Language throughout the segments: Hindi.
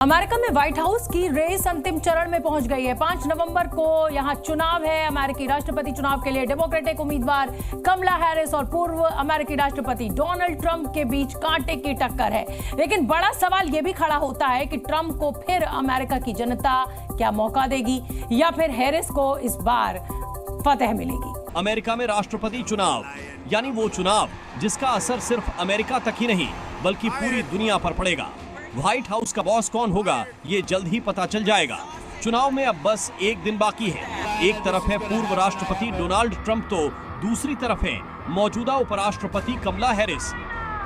अमेरिका में व्हाइट हाउस की रेस अंतिम चरण में पहुंच गई है। 5 नवंबर को यहां चुनाव है। अमेरिकी राष्ट्रपति चुनाव के लिए डेमोक्रेटिक उम्मीदवार कमला हैरिस और पूर्व अमेरिकी राष्ट्रपति डोनाल्ड ट्रंप के बीच कांटे की टक्कर है। लेकिन बड़ा सवाल यह भी खड़ा होता है कि ट्रंप को फिर अमेरिका की जनता क्या मौका देगी या फिर हैरिस को इस बार फतह मिलेगी। अमेरिका में राष्ट्रपति चुनाव यानी वो चुनाव जिसका असर सिर्फ अमेरिका तक ही नहीं बल्कि पूरी दुनिया पर पड़ेगा। व्हाइट हाउस का बॉस कौन होगा ये जल्द ही पता चल जाएगा। चुनाव में अब बस एक दिन बाकी है। एक तरफ है पूर्व राष्ट्रपति डोनाल्ड ट्रंप तो दूसरी तरफ है मौजूदा उपराष्ट्रपति कमला हैरिस।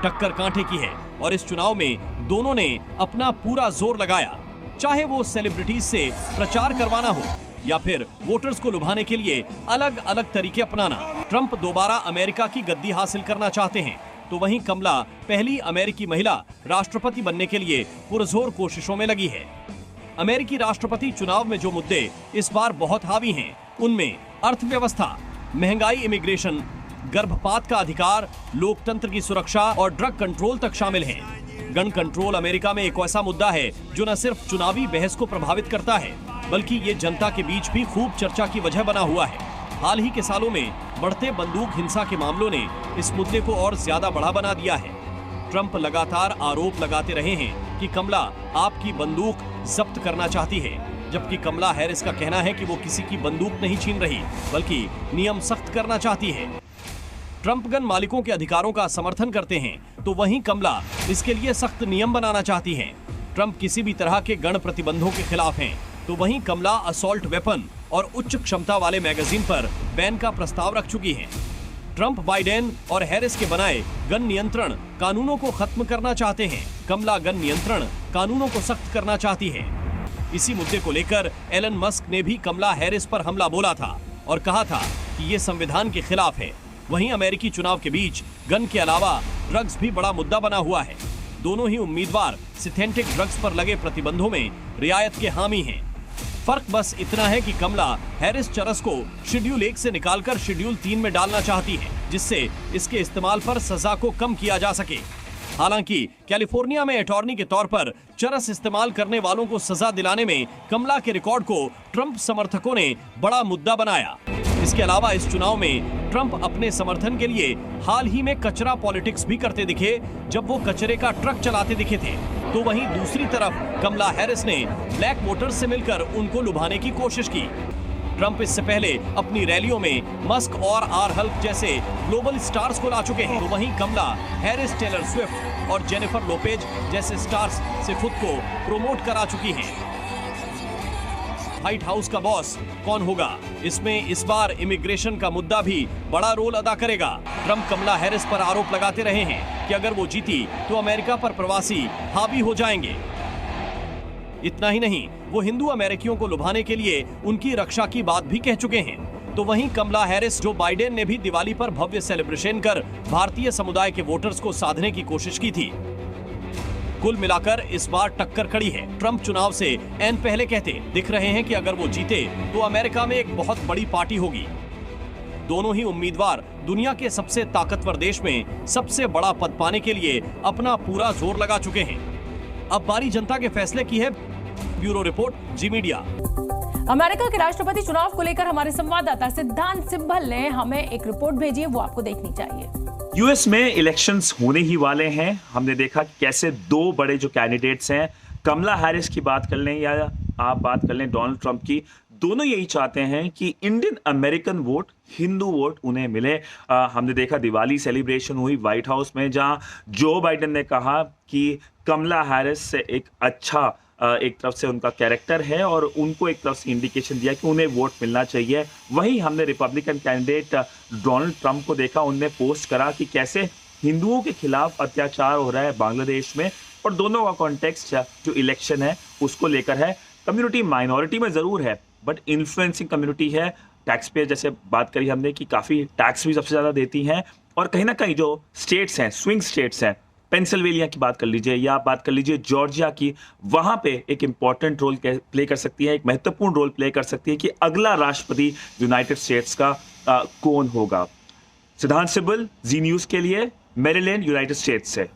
टक्कर कांटे की है और इस चुनाव में दोनों ने अपना पूरा जोर लगाया, चाहे वो सेलिब्रिटीज से प्रचार करवाना हो या फिर वोटर्स को लुभाने के लिए अलग अलग तरीके अपनाना। ट्रंप दोबारा अमेरिका की गद्दी हासिल करना चाहते हैं तो वहीं कमला पहली अमेरिकी महिला राष्ट्रपति बनने के लिए पुरजोर कोशिशों में लगी है। अमेरिकी राष्ट्रपति चुनाव में जो मुद्दे इस बार बहुत हावी हैं, उनमें अर्थव्यवस्था, महंगाई, इमिग्रेशन, गर्भपात का अधिकार, लोकतंत्र की सुरक्षा और ड्रग कंट्रोल तक शामिल हैं। गन कंट्रोल अमेरिका में एक ऐसा मुद्दा है जो न सिर्फ चुनावी बहस को प्रभावित करता है बल्कि ये जनता के बीच भी खूब चर्चा की वजह बना हुआ है। हाल ही के सालों में बढ़ते बंदूक हिंसा के मामलों ने इस मुद्दे को और ज्यादा बड़ा बना दिया है। ट्रंप लगातार आरोप लगाते रहे हैं कि कमला आपकी बंदूक जब्त करना चाहती है, जबकि कमला हैरिस का कहना है कि वो किसी की बंदूक नहीं छीन रही बल्कि नियम सख्त करना चाहती है। ट्रंप गन मालिकों के अधिकारों का समर्थन करते हैं तो वहीं कमला इसके लिए सख्त नियम बनाना चाहती है। ट्रंप किसी भी तरह के गन प्रतिबंधों के खिलाफ हैं तो वहीं कमला असॉल्ट वेपन और उच्च क्षमता वाले मैगजीन पर बैन का प्रस्ताव रख चुकी हैं। ट्रंप बाइडेन और हैरिस के बनाए गन नियंत्रण कानूनों को खत्म करना चाहते हैं। कमला गन नियंत्रण कानूनों को सख्त करना चाहती है। इसी मुद्दे को लेकर एलन मस्क ने भी कमला हैरिस पर हमला बोला था और कहा था कि ये संविधान के खिलाफ है। वहीं अमेरिकी चुनाव के बीच गन के अलावा ड्रग्स भी बड़ा मुद्दा बना हुआ है। दोनों ही उम्मीदवार सिंथेटिक ड्रग्स पर लगे प्रतिबंधों में रियायत के हामी हैं। फर्क बस इतना है कि कमला हैरिस चरस को शेड्यूल 1 से निकालकर शेड्यूल 3 में डालना चाहती है, जिससे इसके इस्तेमाल पर सजा को कम किया जा सके। हालांकि कैलिफोर्निया में अटॉर्नी के तौर पर चरस इस्तेमाल करने वालों को सजा दिलाने में कमला के रिकॉर्ड को ट्रंप समर्थकों ने बड़ा मुद्दा बनाया। इसके अलावा इस चुनाव में ट्रंप अपने समर्थन के लिए हाल ही में कचरा पॉलिटिक्स भी करते दिखे, जब वो कचरे का ट्रक चलाते दिखे थे। तो वहीं दूसरी तरफ कमला हैरिस ने ब्लैक वोटर्स से मिलकर उनको लुभाने की कोशिश की। ट्रंप इससे पहले अपनी रैलियों में मस्क और आर हल्क जैसे ग्लोबल स्टार्स को ला चुके हैं तो वहीं कमला हैरिस टेलर स्विफ्ट और जेनिफर लोपेज जैसे स्टार्स से खुद को प्रमोट करा चुकी हैं। व्हाइट हाउस का बॉस कौन होगा, इसमें इस बार इमिग्रेशन का मुद्दा भी बड़ा रोल अदा करेगा। ट्रंप कमला हैरिस पर आरोप लगाते रहे हैं कि अगर वो जीती तो अमेरिका पर प्रवासी हावी हो जाएंगे। इतना ही नहीं, वो हिंदू अमेरिकियों को लुभाने के लिए उनकी रक्षा की बात भी कह चुके हैं। तो वहीं कमला हैरिस, जो बाइडेन ने भी दिवाली पर भव्य सेलिब्रेशन कर भारतीय समुदाय के वोटर्स को साधने की कोशिश की थी। कुल मिलाकर इस बार टक्कर खड़ी है। ट्रंप चुनाव से ऐन पहले कहते दिख रहे हैं कि अगर वो जीते तो अमेरिका में एक बहुत बड़ी पार्टी होगी। दोनों ही उम्मीदवार दुनिया के सबसे ताकतवर देश में सबसे बड़ा पद पाने के लिए अपना पूरा जोर लगा चुके हैं। अब बारी जनता के फैसले की है। ब्यूरो रिपोर्ट, जी मीडिया। अमेरिका के राष्ट्रपति चुनाव को लेकर हमारे संवाददाता सिद्धांत सिब्बल ने हमें एक रिपोर्ट भेजी है, वो आपको देखनी चाहिए। यूएस में इलेक्शंस होने ही वाले हैं। हमने देखा कि कैसे दो बड़े जो कैंडिडेट्स हैं, कमला हैरिस की बात कर लें या आप बात कर लें डोनाल्ड ट्रंप की, दोनों यही चाहते हैं कि Indian American vote, Hindu vote उन्हें मिले। हमने देखा दिवाली सेलिब्रेशन हुई व्हाइट हाउस में, जहां जो बाइडेन ने कहा कि कमला हैरिस से एक अच्छा एक तरफ से उनका कैरेक्टर है और उनको एक तरफ से इंडिकेशन दिया कि उन्हें वोट मिलना चाहिए। वहीं हमने रिपब्लिकन कैंडिडेट डोनाल्ड ट्रंप को देखा, उनने पोस्ट करा कि कैसे हिंदुओं के खिलाफ अत्याचार हो रहा है बांग्लादेश में, और दोनों का कॉन्टेक्स्ट जो इलेक्शन है उसको लेकर है। कम्युनिटी माइनॉरिटी में ज़रूर है बट इन्फ्लुएंसिंग कम्युनिटी है। टैक्स पेयर जैसे बात करी हमने कि काफ़ी टैक्स भी सबसे ज़्यादा देती हैं, और कहीं ना कहीं जो स्टेट्स हैं, स्विंग स्टेट्स हैं, पेंसिल्वेनिया की बात कर लीजिए या बात कर लीजिए जॉर्जिया की, वहां पे एक इंपॉर्टेंट रोल प्ले कर सकती है, एक महत्वपूर्ण रोल प्ले कर सकती है कि अगला राष्ट्रपति यूनाइटेड स्टेट्स का कौन होगा। सिद्धांत सिब्बल, जी न्यूज के लिए, मैरीलैंड, यूनाइटेड स्टेट्स से।